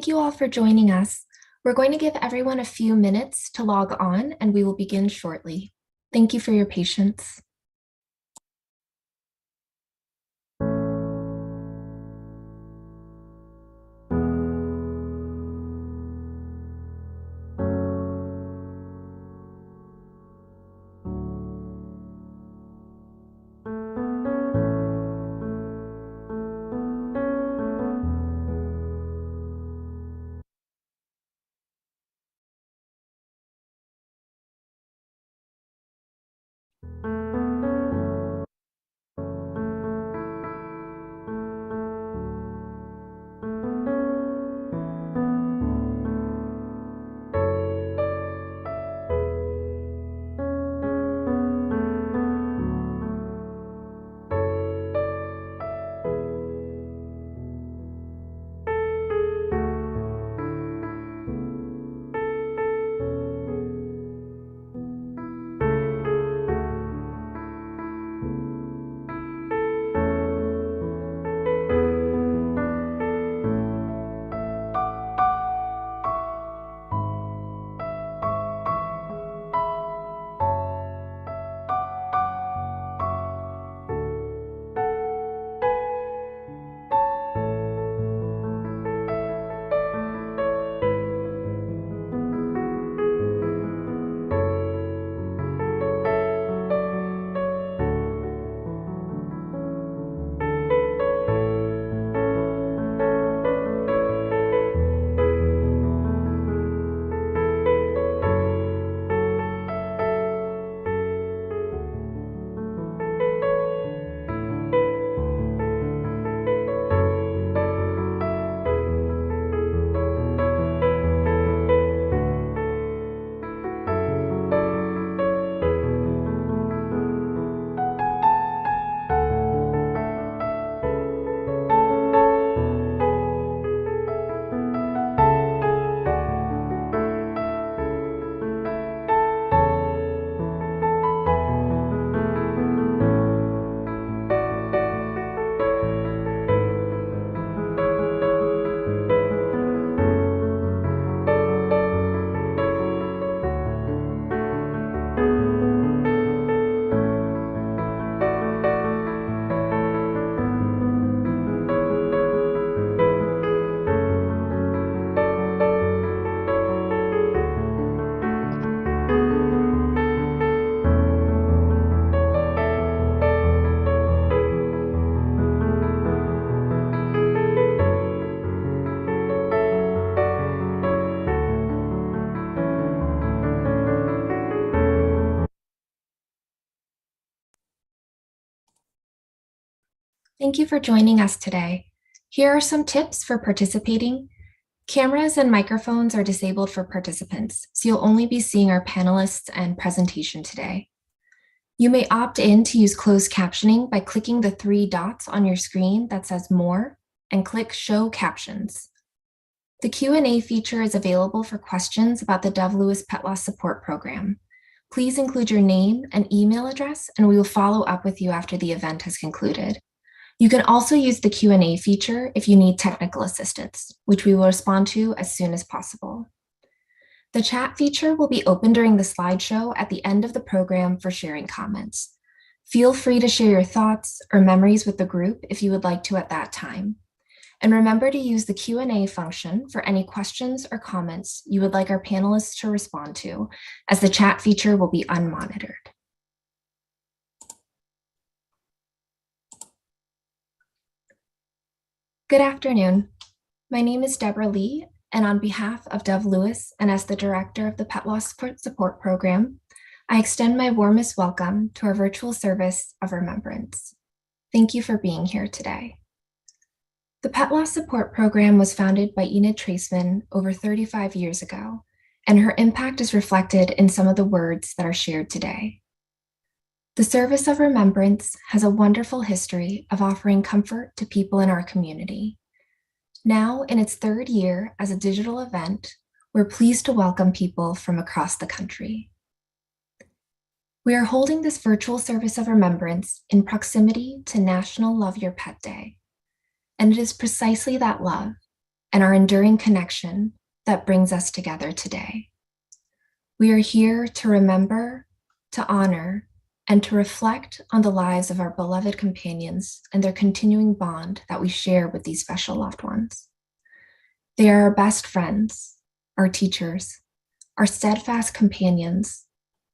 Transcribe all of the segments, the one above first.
Thank you all for joining us. We're going to give everyone a few minutes to log on and we will begin shortly. Thank you for your patience. Thank you for joining us today. Here are some tips for participating. Cameras and microphones are disabled for participants, so you'll only be seeing our panelists and presentation today. You may opt in to use closed captioning by clicking the 3 dots on your screen that says More and click Show Captions. The Q&A feature is available for questions about the DoveLewis Pet Loss Support Program. Please include your name and email address, and we will follow up with you after the event has concluded. You can also use the Q&A feature if you need technical assistance, which we will respond to as soon as possible. The chat feature will be open during the slideshow at the end of the program for sharing comments. Feel free to share your thoughts or memories with the group if you would like to at that time. And remember to use the Q&A function for any questions or comments you would like our panelists to respond to, as the chat feature will be unmonitored. Good afternoon. My name is Deborah Lee, and on behalf of DoveLewis and as the director of the Pet Loss Support Program, I extend my warmest welcome to our virtual service of remembrance. Thank you for being here today. The Pet Loss Support Program was founded by Enid Traceman over 35 years ago, and her impact is reflected in some of the words that are shared today. The Service of Remembrance has a wonderful history of offering comfort to people in our community. Now, in its 3rd year as a digital event, we're pleased to welcome people from across the country. We are holding this virtual Service of Remembrance in proximity to National Love Your Pet Day. And it is precisely that love, and our enduring connection that brings us together today. We are here to remember, to honor, and to reflect on the lives of our beloved companions and their continuing bond that we share with these special loved ones. They are our best friends, our teachers, our steadfast companions,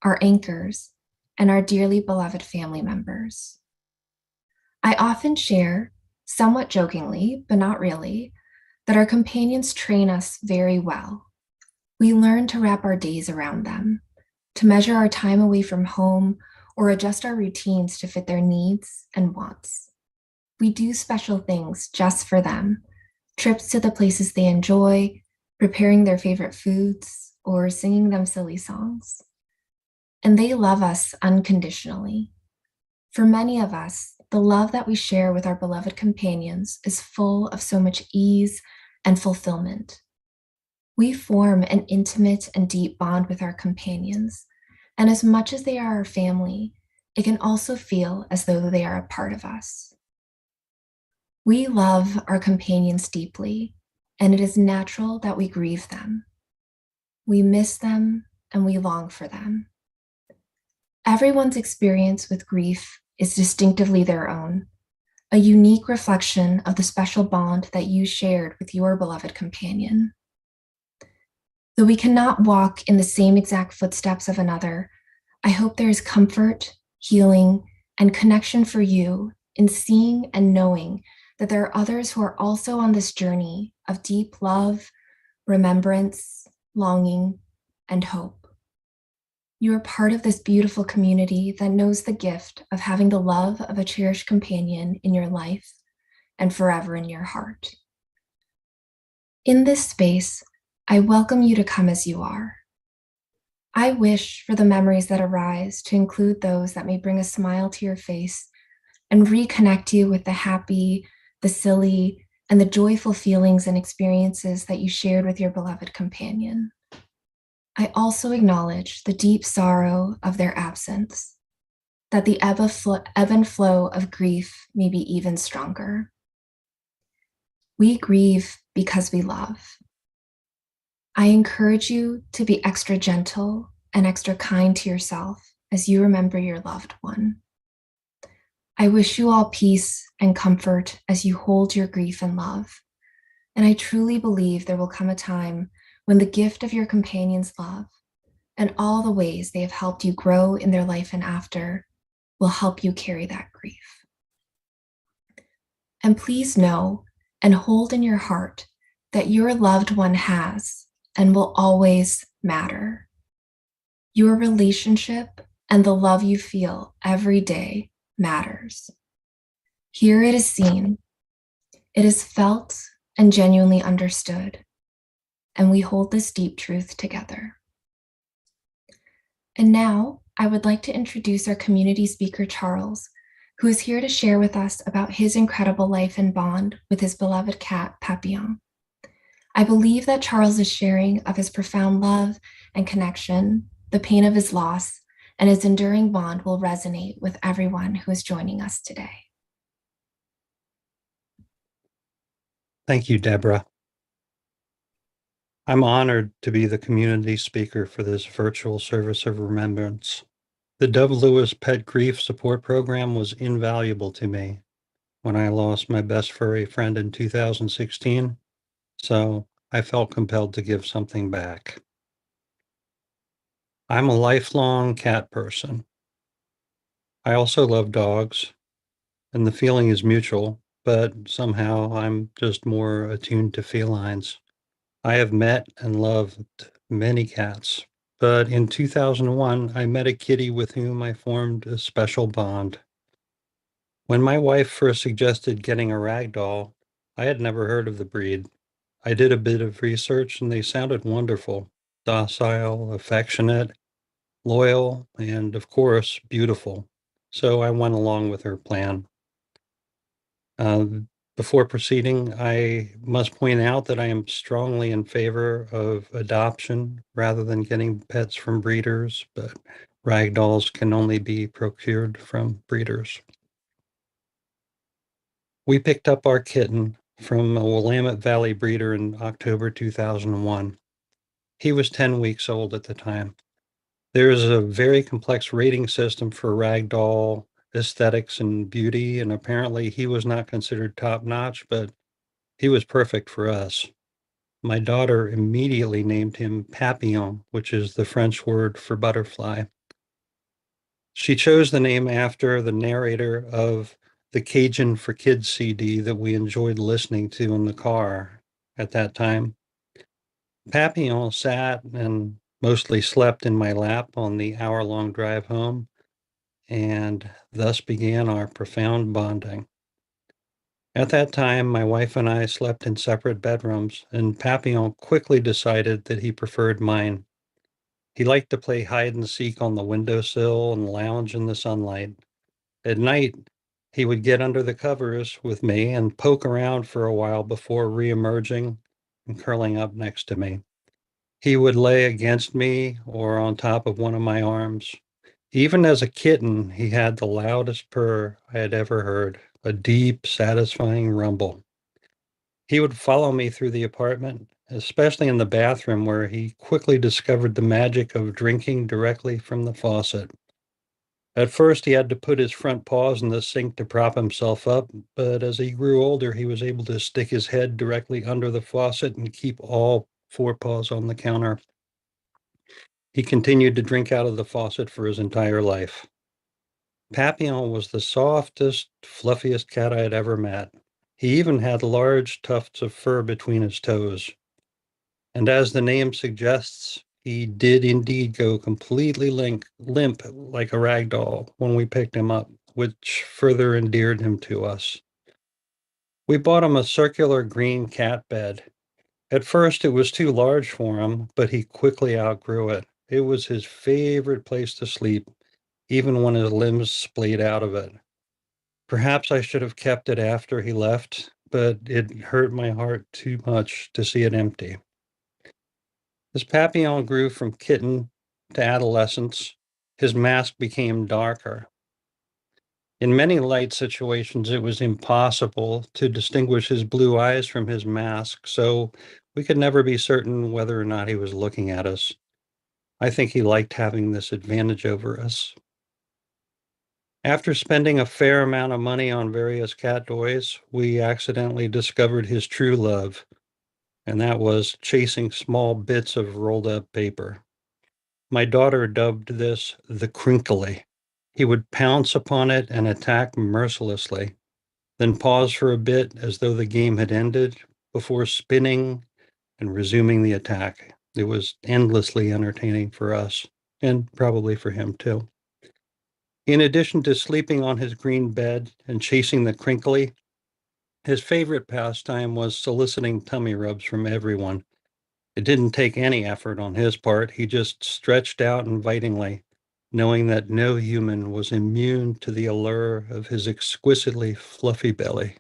our anchors, and our dearly beloved family members. I often share, somewhat jokingly, but not really, that our companions train us very well. We learn to wrap our days around them, to measure our time away from home, or adjust our routines to fit their needs and wants. We do special things just for them, trips to the places they enjoy, preparing their favorite foods, or singing them silly songs. And they love us unconditionally. For many of us, the love that we share with our beloved companions is full of so much ease and fulfillment. We form an intimate and deep bond with our companions, and as much as they are our family, it can also feel as though they are a part of us. We love our companions deeply, and it is natural that we grieve them. We miss them and we long for them. Everyone's experience with grief is distinctively their own, a unique reflection of the special bond that you shared with your beloved companion. Though we cannot walk in the same exact footsteps of another, I hope there is comfort, healing, and connection for you in seeing and knowing that there are others who are also on this journey of deep love, remembrance, longing, and hope. You are part of this beautiful community that knows the gift of having the love of a cherished companion in your life and forever in your heart. In this space, I welcome you to come as you are. I wish for the memories that arise to include those that may bring a smile to your face and reconnect you with the happy, the silly, and the joyful feelings and experiences that you shared with your beloved companion. I also acknowledge the deep sorrow of their absence, that the ebb and flow of grief may be even stronger. We grieve because we love. I encourage you to be extra gentle and extra kind to yourself as you remember your loved one. I wish you all peace and comfort as you hold your grief and love. And I truly believe there will come a time when the gift of your companion's love and all the ways they have helped you grow in their life and after will help you carry that grief. And please know and hold in your heart that your loved one has and will always matter. Your relationship and the love you feel every day matters. Here it is seen, it is felt and genuinely understood, and we hold this deep truth together. And now I would like to introduce our community speaker, Charles, who is here to share with us about his incredible life and bond with his beloved cat, Papillon. I believe that Charles' sharing of his profound love and connection, the pain of his loss, and his enduring bond will resonate with everyone who is joining us today. Thank you, Deborah. I'm honored to be the community speaker for this virtual service of remembrance. The DoveLewis Pet Grief Support Program was invaluable to me when I lost my best furry friend in 2016, so I felt compelled to give something back. I'm a lifelong cat person. I also love dogs, and the feeling is mutual, but somehow I'm just more attuned to felines. I have met and loved many cats, but in 2001, I met a kitty with whom I formed a special bond. When my wife first suggested getting a rag doll, I had never heard of the breed. I did a bit of research and they sounded wonderful, docile, affectionate, loyal, and of course, beautiful. So I went along with her plan. Before proceeding, I must point out that I am strongly in favor of adoption rather than getting pets from breeders, but rag dolls can only be procured from breeders. We picked up our kitten from a Willamette Valley breeder in October 2001. He was 10 weeks old at the time. There is a very complex rating system for ragdoll aesthetics and beauty, and apparently he was not considered top notch, but he was perfect for us. My daughter immediately named him Papillon, which is the French word for butterfly. She chose the name after the narrator of the Cajun for Kids CD that we enjoyed listening to in the car at that time. Papillon sat and mostly slept in my lap on the hour-long drive home, and thus began our profound bonding. At that time, my wife and I slept in separate bedrooms, and Papillon quickly decided that he preferred mine. He liked to play hide and seek on the windowsill and lounge in the sunlight. At night, he would get under the covers with me and poke around for a while before reemerging and curling up next to me. He would lay against me or on top of one of my arms. Even as a kitten, he had the loudest purr I had ever heard, a deep, satisfying rumble. He would follow me through the apartment, especially in the bathroom, where he quickly discovered the magic of drinking directly from the faucet. At first, he had to put his front paws in the sink to prop himself up, but as he grew older, he was able to stick his head directly under the faucet and keep all four paws on the counter. He continued to drink out of the faucet for his entire life. Papillon was the softest, fluffiest cat I had ever met. He even had large tufts of fur between his toes. And as the name suggests, he did indeed go completely limp like a rag doll when we picked him up, which further endeared him to us. We bought him a circular green cat bed. At first, it was too large for him, but he quickly outgrew it. It was his favorite place to sleep, even when his limbs splayed out of it. Perhaps I should have kept it after he left, but it hurt my heart too much to see it empty. As Papillon grew from kitten to adolescence, his mask became darker. In many light situations, it was impossible to distinguish his blue eyes from his mask, so we could never be certain whether or not he was looking at us. I think he liked having this advantage over us. After spending a fair amount of money on various cat toys, we accidentally discovered his true love, and that was chasing small bits of rolled up paper. My daughter dubbed this the crinkly. He would pounce upon it and attack mercilessly, then pause for a bit as though the game had ended before spinning and resuming the attack. It was endlessly entertaining for us, and probably for him too. In addition to sleeping on his green bed and chasing the crinkly, his favorite pastime was soliciting tummy rubs from everyone. It didn't take any effort on his part. He just stretched out invitingly, knowing that no human was immune to the allure of his exquisitely fluffy belly.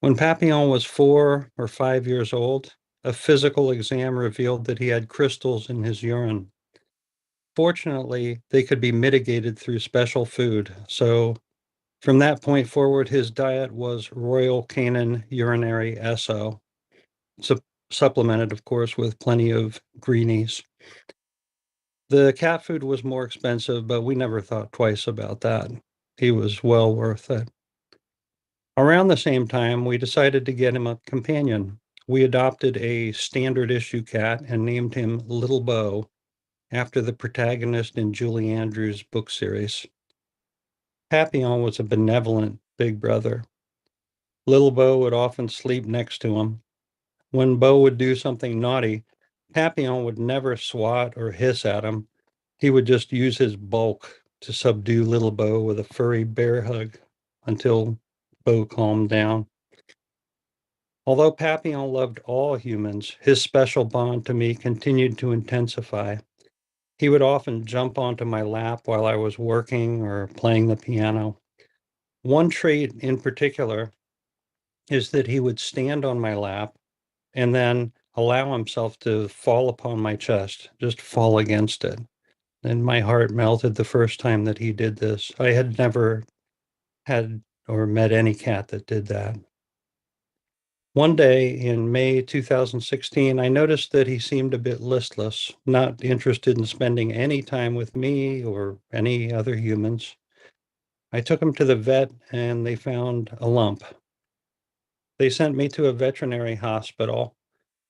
When Papillon was 4 or 5 years old, a physical exam revealed that he had crystals in his urine. Fortunately, they could be mitigated through special food, so from that point forward, his diet was Royal Canin urinary SO, supplemented, of course, with plenty of greenies. The cat food was more expensive, but we never thought twice about that. He was well worth it. Around the same time, we decided to get him a companion. We adopted a standard issue cat and named him Little Bo after the protagonist in Julie Andrews' book series. Papillon was a benevolent big brother. Little Bo would often sleep next to him. When Bo would do something naughty, Papillon would never swat or hiss at him. He would just use his bulk to subdue Little Bo with a furry bear hug until Bo calmed down. Although Papillon loved all humans, his special bond to me continued to intensify. He would often jump onto my lap while I was working or playing the piano. One trait in particular is that he would stand on my lap and then allow himself to fall upon my chest, just fall against it. And my heart melted the first time that he did this. I had never had or met any cat that did that. One day in May 2016, I noticed that he seemed a bit listless, not interested in spending any time with me or any other humans. I took him to the vet and they found a lump. They sent me to a veterinary hospital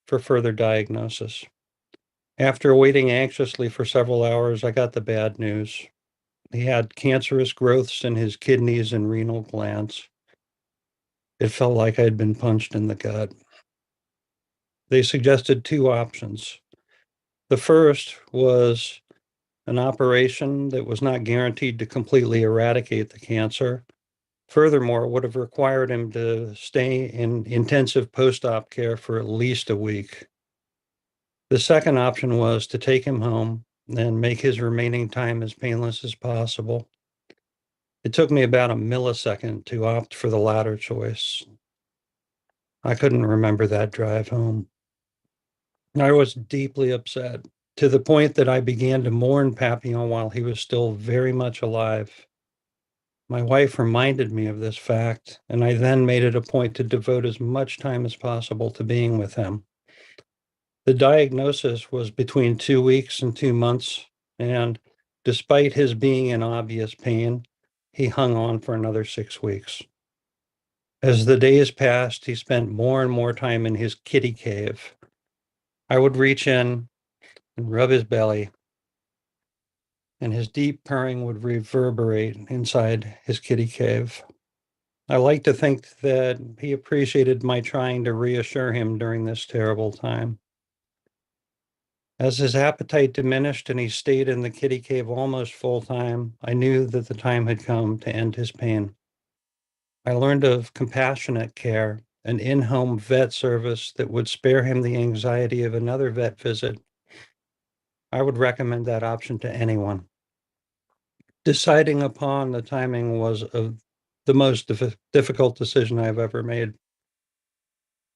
for further diagnosis. After waiting anxiously for several hours, I got the bad news. He had cancerous growths in his kidneys and renal glands. It felt like I'd been punched in the gut. They suggested two options. The first was an operation that was not guaranteed to completely eradicate the cancer. Furthermore, it would have required him to stay in intensive post-op care for at least a week. The second option was to take him home and make his remaining time as painless as possible. It took me about a millisecond to opt for the latter choice. I couldn't remember that drive home. I was deeply upset to the point that I began to mourn Papillon while he was still very much alive. My wife reminded me of this fact, and I then made it a point to devote as much time as possible to being with him. The diagnosis was between 2 weeks and 2 months, and despite his being in obvious pain, he hung on for another 6 weeks. As the days passed, he spent more and more time in his kitty cave. I would reach in and rub his belly, and his deep purring would reverberate inside his kitty cave. I like to think that he appreciated my trying to reassure him during this terrible time. As his appetite diminished and he stayed in the kitty cave almost full time, I knew that the time had come to end his pain. I learned of compassionate care, an in-home vet service that would spare him the anxiety of another vet visit. I would recommend that option to anyone. Deciding upon the timing was the most difficult decision I've ever made.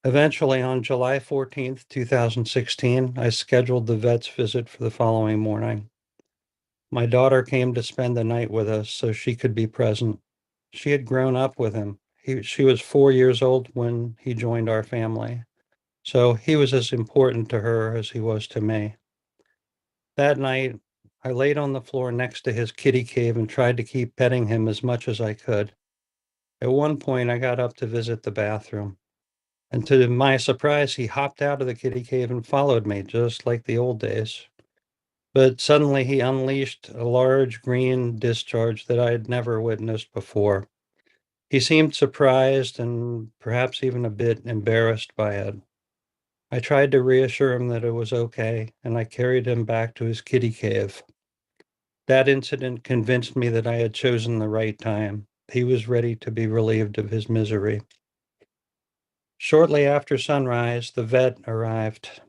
Eventually, on July 14th, 2016, I scheduled the vet's visit for the following morning. My daughter came to spend the night with us so she could be present. She had grown up with him. She was 4 years old when he joined our family, so he was as important to her as he was to me. That night, I laid on the floor next to his kitty cave and tried to keep petting him as much as I could. At one point, I got up to visit the bathroom, and to my surprise, he hopped out of the kitty cave and followed me, just like the old days. But suddenly, he unleashed a large green discharge that I had never witnessed before. He seemed surprised and perhaps even a bit embarrassed by it. I tried to reassure him that it was okay, and I carried him back to his kitty cave. That incident convinced me that I had chosen the right time. He was ready to be relieved of his misery. Shortly after sunrise, the vet arrived.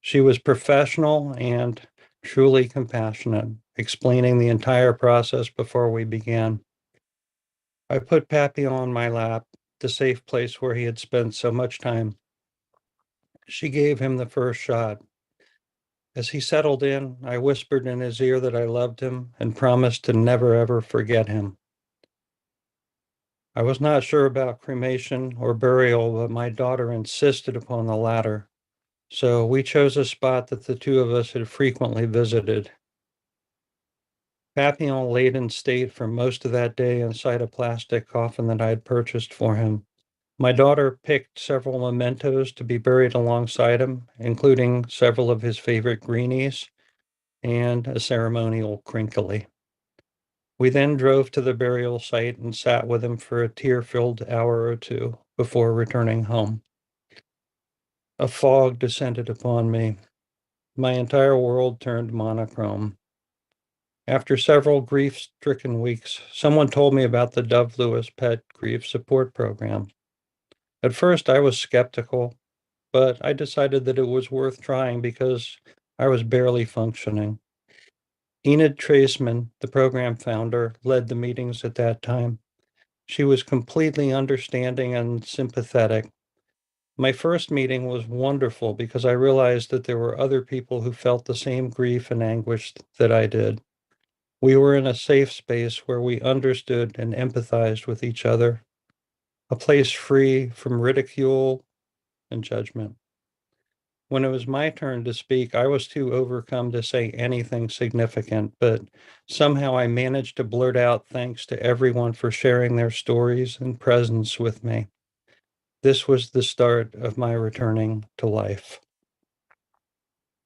She was professional and truly compassionate, explaining the entire process before we began. I put Papillon on my lap, the safe place where he had spent so much time. She gave him the first shot. As he settled in, I whispered in his ear that I loved him and promised to never ever forget him. I was not sure about cremation or burial, but my daughter insisted upon the latter. So we chose a spot that the two of us had frequently visited. Papillon laid in state for most of that day inside a plastic coffin that I had purchased for him. My daughter picked several mementos to be buried alongside him, including several of his favorite greenies and a ceremonial crinkly. We then drove to the burial site and sat with him for a tear-filled hour or two before returning home. A fog descended upon me. My entire world turned monochrome. After several grief-stricken weeks, someone told me about the DoveLewis Pet Grief Support Program. At first, I was skeptical, but I decided that it was worth trying because I was barely functioning. Enid Traceman, the program founder, led the meetings at that time. She was completely understanding and sympathetic. My first meeting was wonderful because I realized that there were other people who felt the same grief and anguish that I did. We were in a safe space where we understood and empathized with each other, a place free from ridicule and judgment. When it was my turn to speak, I was too overcome to say anything significant, but somehow I managed to blurt out thanks to everyone for sharing their stories and presence with me. This was the start of my returning to life.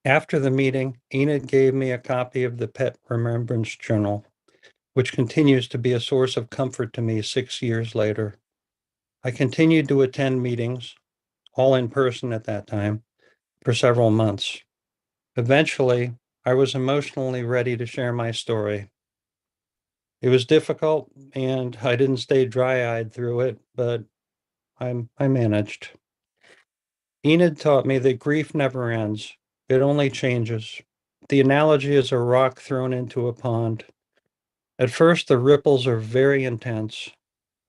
After the meeting, Enid gave me a copy of the Pet Remembrance Journal, which continues to be a source of comfort to me 6 years later. I continued to attend meetings, all in person at that time, for several months. Eventually, I was emotionally ready to share my story. It was difficult, and I didn't stay dry-eyed through it, but I managed. Enid taught me that grief never ends. It only changes. The analogy is a rock thrown into a pond. At first, the ripples are very intense,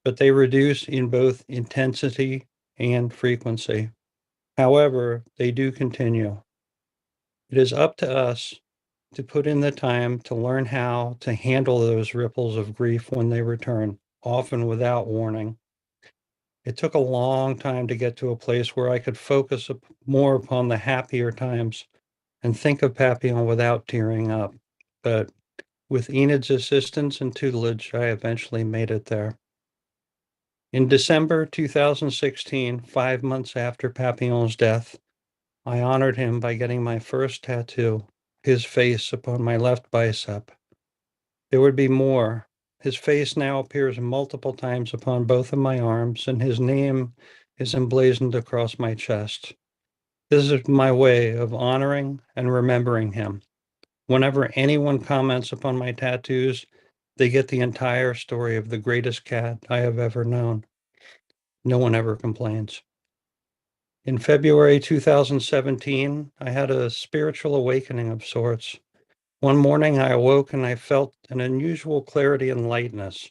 but they reduce in both intensity and frequency. However, they do continue. It is up to us to put in the time to learn how to handle those ripples of grief when they return, often without warning. It took a long time to get to a place where I could focus more upon the happier times and think of Papillon without tearing up. But with Enid's assistance and tutelage, I eventually made it there. In December 2016, 5 months after Papillon's death, I honored him by getting my first tattoo, his face upon my left bicep. There would be more. His face now appears multiple times upon both of my arms, and his name is emblazoned across my chest. This is my way of honoring and remembering him. Whenever anyone comments upon my tattoos, they get the entire story of the greatest cat I have ever known. No one ever complains. In February 2017, I had a spiritual awakening of sorts. One morning I awoke and I felt an unusual clarity and lightness.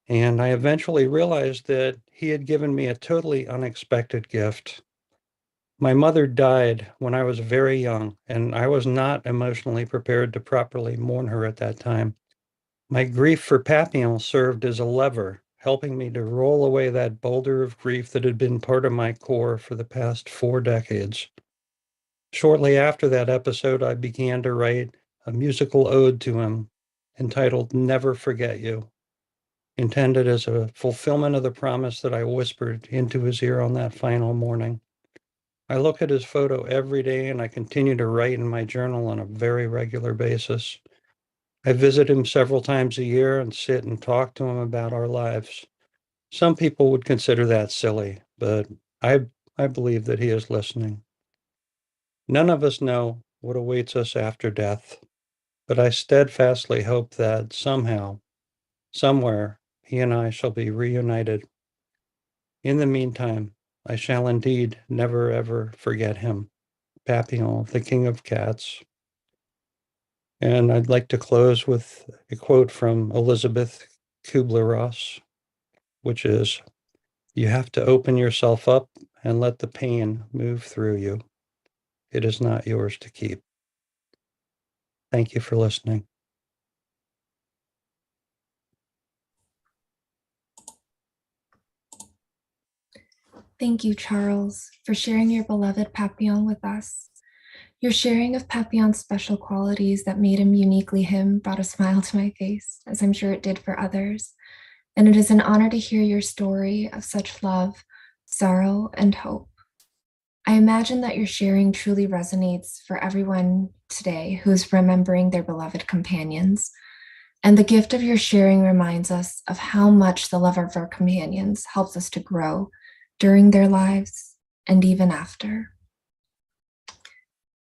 And I eventually realized that he had given me a totally unexpected gift. My mother died when I was very young, and I was not emotionally prepared to properly mourn her at that time. My grief for Papillon served as a lever, helping me to roll away that boulder of grief that had been part of my core for the past 4 decades. Shortly after that episode, I began to write a musical ode to him entitled Never Forget You, intended as a fulfillment of the promise that I whispered into his ear on that final morning. I look at his photo every day and I continue to write in my journal on a very regular basis. I visit him several times a year and sit and talk to him about our lives. Some people would consider that silly, but I, I believe that he is listening. None of us know what awaits us after death, but I steadfastly hope that somehow, somewhere, he and I shall be reunited. In the meantime, I shall indeed never ever forget him, Papillon, the king of cats. And I'd like to close with a quote from Elizabeth Kubler-Ross, which is, "You have to open yourself up and let the pain move through you. It is not yours to keep." Thank you for listening. Thank you, Charles, for sharing your beloved Papillon with us. Your sharing of Papillon's special qualities that made him uniquely him brought a smile to my face, as I'm sure it did for others. And it is an honor to hear your story of such love, sorrow, and hope. I imagine that your sharing truly resonates for everyone today who's remembering their beloved companions. And the gift of your sharing reminds us of how much the love of our companions helps us to grow during their lives and even after.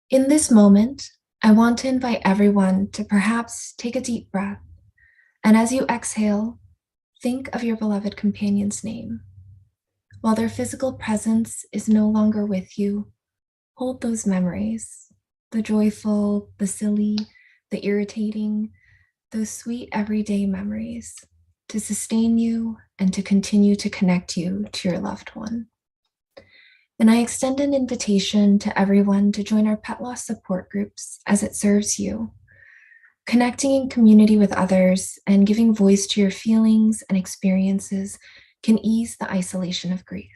In this moment, I want to invite everyone to perhaps take a deep breath. And as you exhale, think of your beloved companion's name. While their physical presence is no longer with you, hold those memories, the joyful, the silly, the irritating, those sweet everyday memories, to sustain you and to continue to connect you to your loved one. And I extend an invitation to everyone to join our pet loss support groups as it serves you. Connecting in community with others and giving voice to your feelings and experiences can ease the isolation of grief.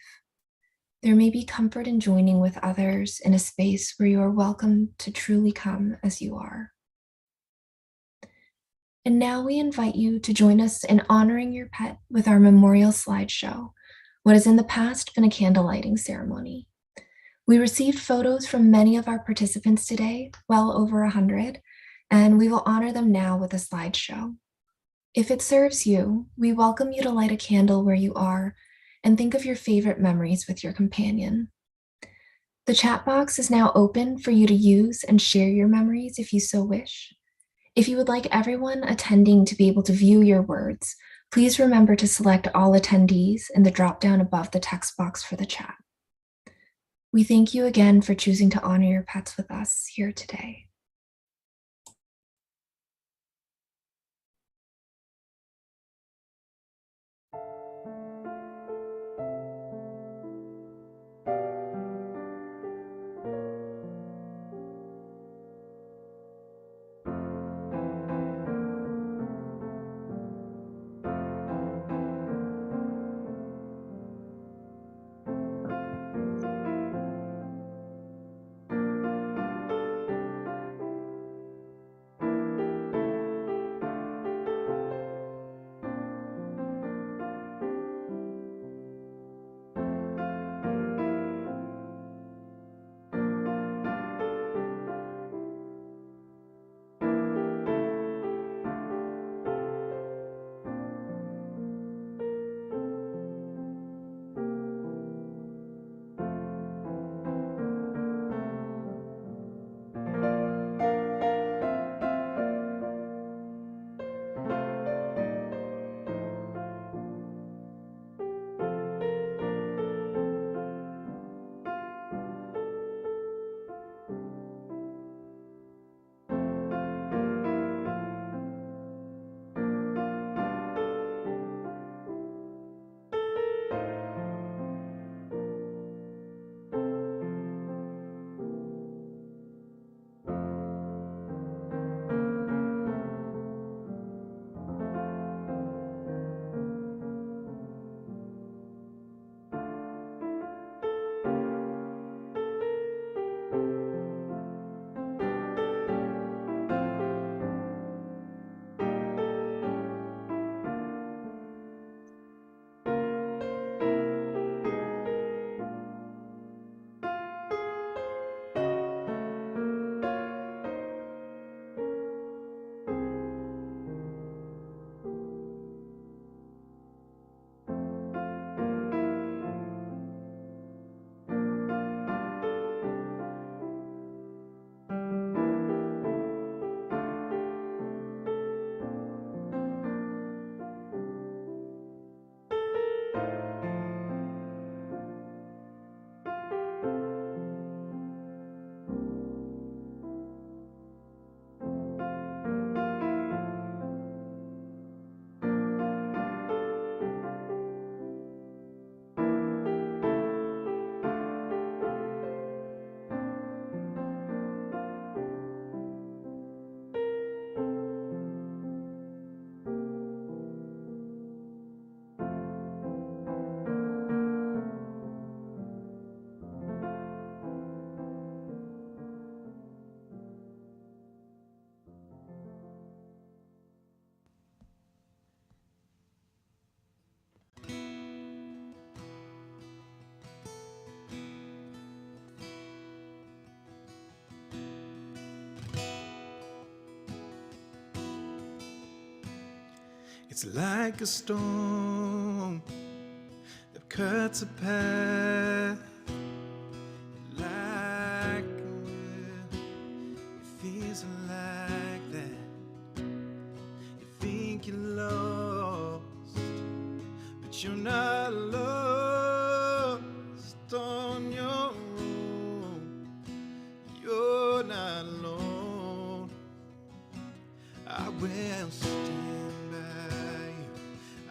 There may be comfort in joining with others in a space where you are welcome to truly come as you are. And now we invite you to join us in honoring your pet with our memorial slideshow, what has in the past been a candle lighting ceremony. We received photos from many of our participants today, well over 100, and we will honor them now with a slideshow. If it serves you, we welcome you to light a candle where you are and think of your favorite memories with your companion. The chat box is now open for you to use and share your memories if you so wish. If you would like everyone attending to be able to view your words, please remember to select all attendees in the drop-down above the text box for the chat. We thank you again for choosing to honor your pets with us here today. It's like a storm that cuts a path, like a will. It feels like that. You think you're lost, but you're not lost on your own. You're not alone. I will stand by you.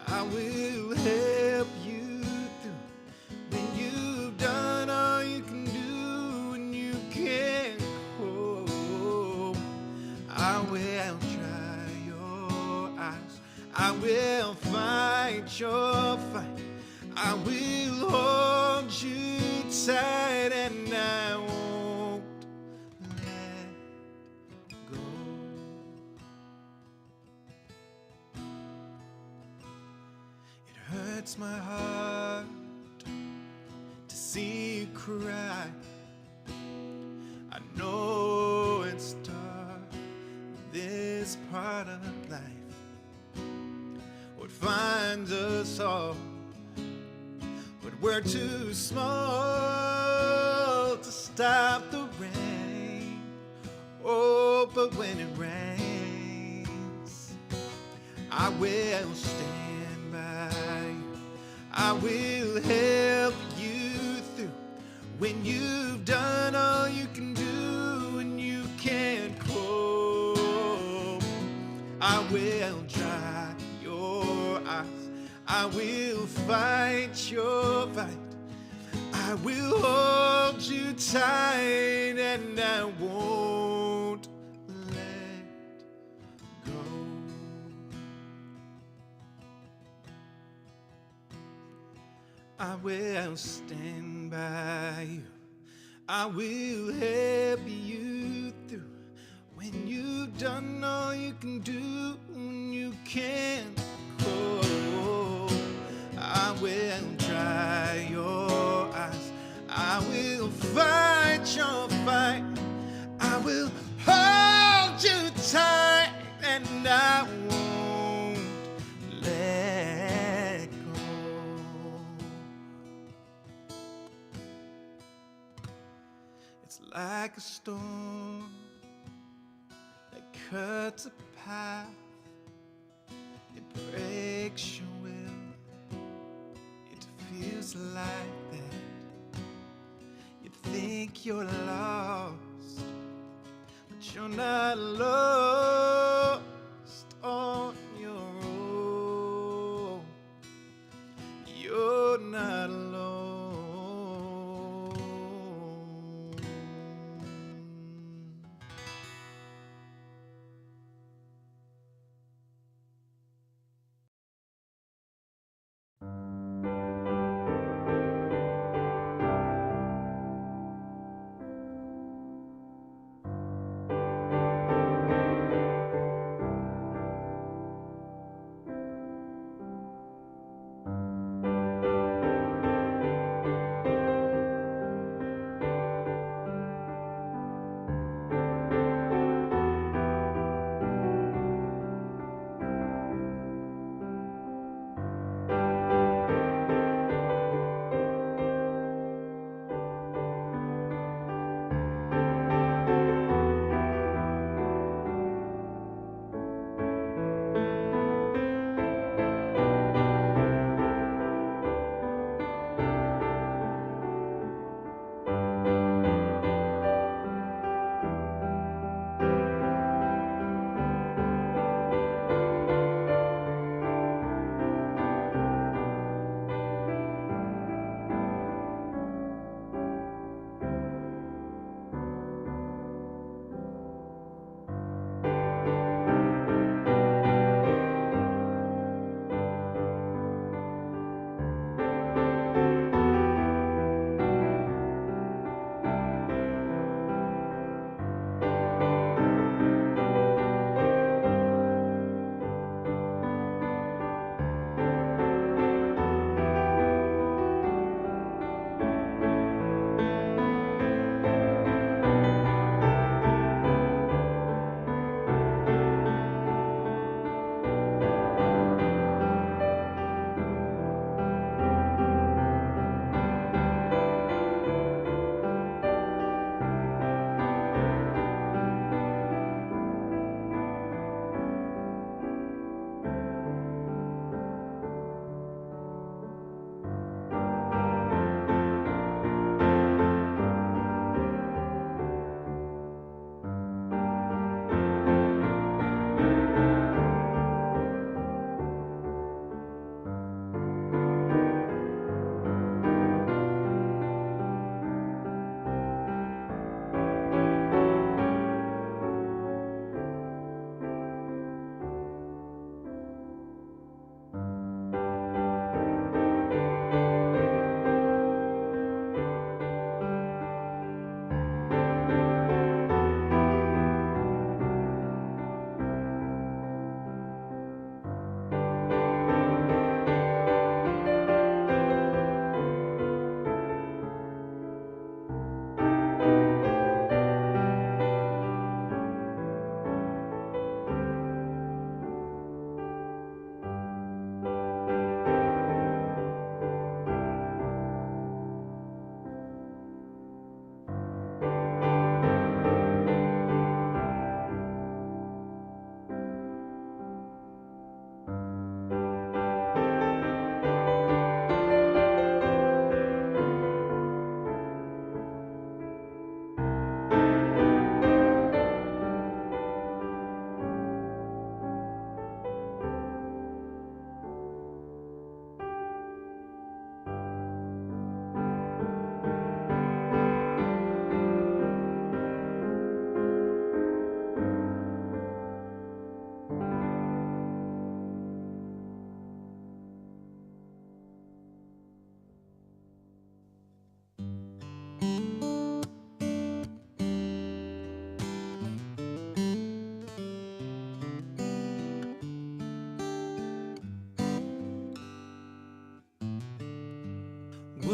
I will help you through when you've done all you can do and you can't hope. I will dry your eyes. I will fight your fight. I will hold you tight and I won't let go. It hurts my heart to see you cry. I know it's dark, this part of life. What finds us all, but we're too small to stop the rain. Oh, but when it rains, I will stand by you. I will help you through when you've done all you can do and you can't cope. I will dry your eyes. I will fight your fight. I will hold you tight and I won't let go. I will stand by you. I will help you through when you've done all you can do and you can't go. I will dry your eyes. I will fight your fight. I will hold you tight and I won't let go. It's like a storm that cuts a path. It breaks your will. It feels like that. You think you're lost, but you're not lost on your own. You're not alone.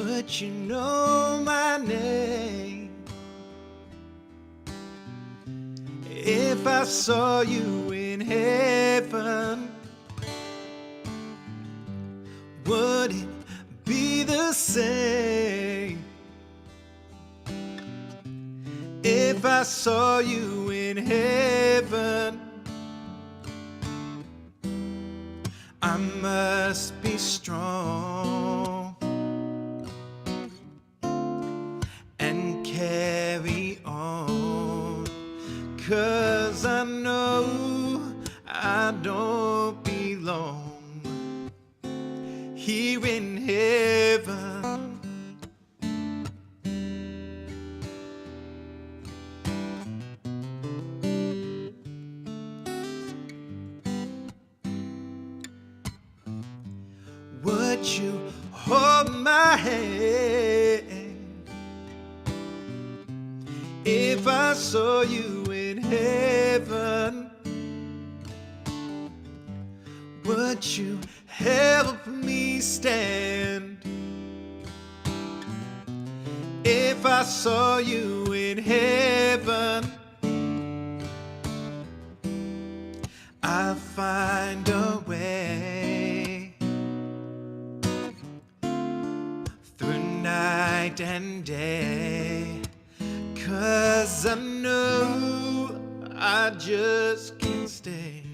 would you know my name if I saw you in heaven? Would it be the same if I saw you in heaven? I must be strong and carry on, 'cause I know I don't belong here in heaven. Would you hold my hand if I saw you in heaven? Would you help me stand if I saw you in heaven? I'll find a way through night and day, 'cause I know I just can't stay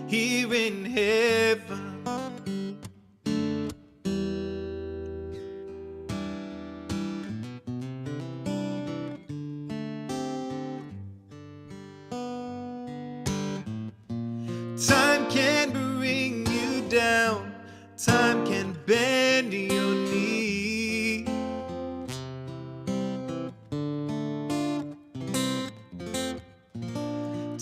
here in heaven. Time can bring you down, time can bend your knee.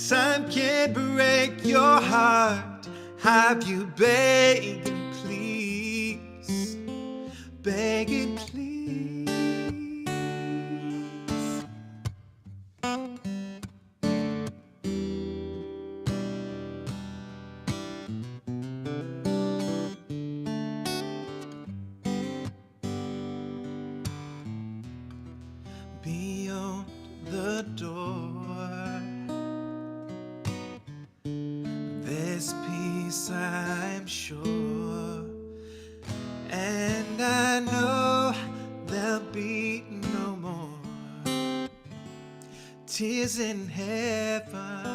Time can break your heart, have you begging please, begging please. Beyond the door, there's peace, I'm sure, and I know there'll be no more tears in heaven.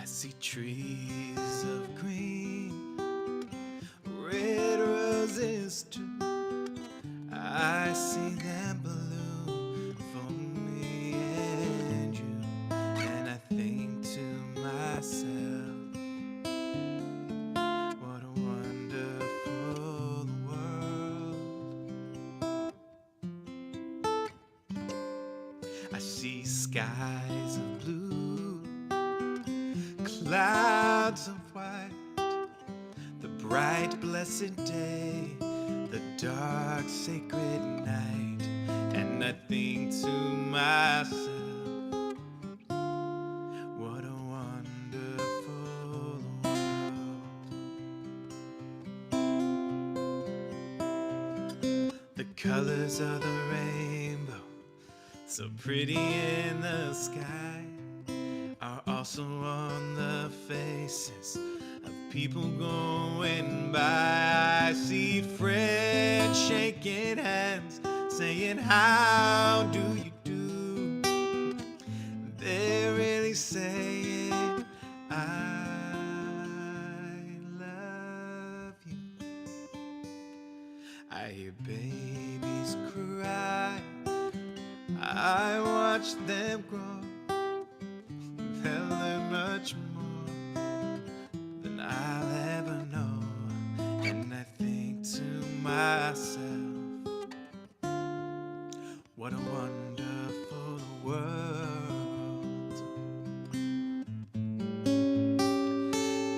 I see trees of green, red roses too. I see them bloom for me and you. And I think to myself, what a wonderful world. I see skies of blue, clouds of white, the bright blessed day, the dark sacred night. And I think to myself, what a wonderful world. The colors of the rainbow, so pretty in the sky, are also on the faces of people going by. I see friends shaking hands, saying, how do you do? They're really saying, I love you. I hear babies cry, I watch them grow. They'll learn much more than I'll ever know. And I think to myself, what a wonderful world.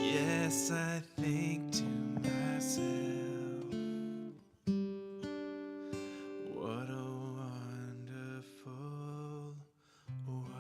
Yes, I think to myself, what a wonderful world.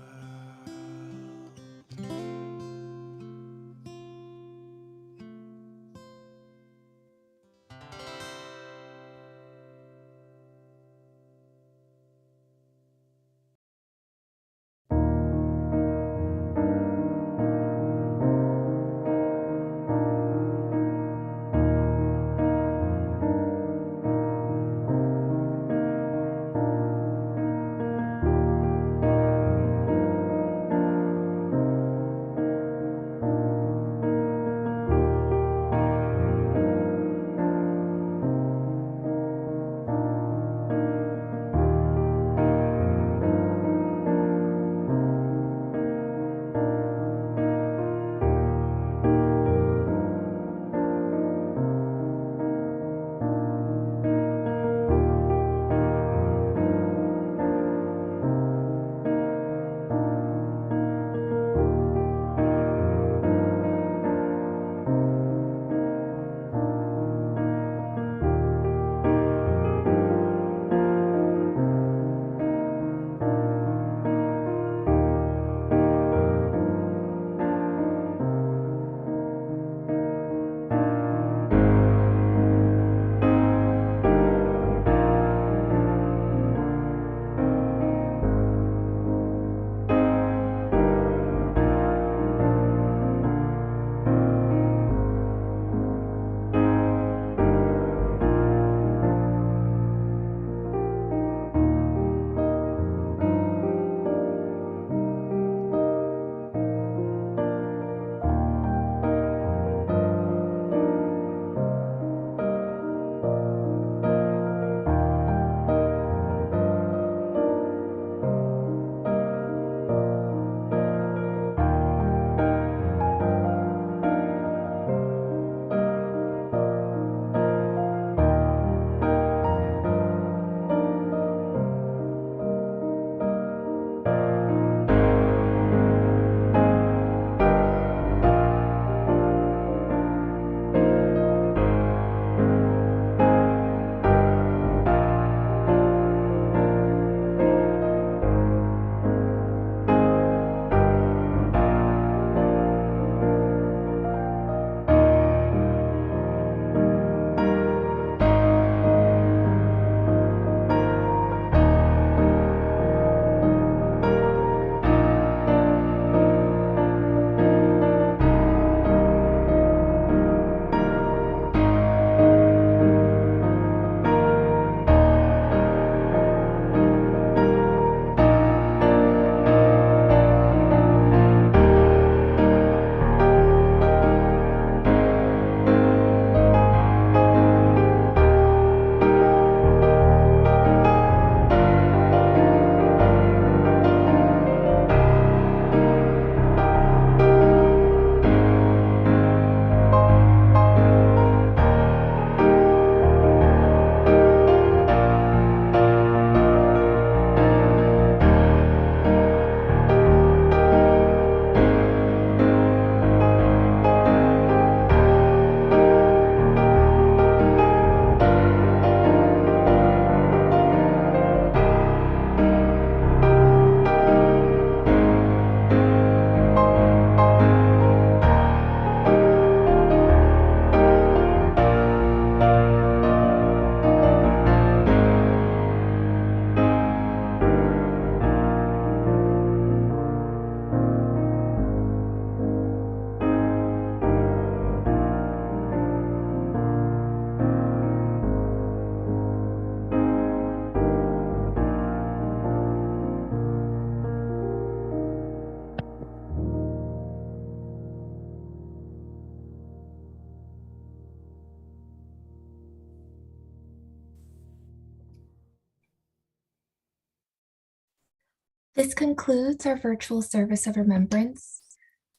This concludes our virtual Service of Remembrance.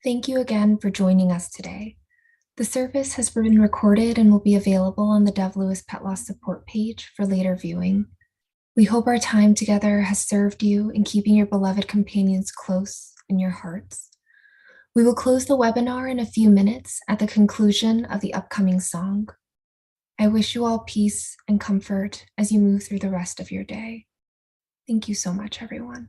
Thank you again for joining us today. The service has been recorded and will be available on the DoveLewis Pet Loss Support page for later viewing. We hope our time together has served you in keeping your beloved companions close in your hearts. We will close the webinar in a few minutes at the conclusion of the upcoming song. I wish you all peace and comfort as you move through the rest of your day. Thank you so much, everyone.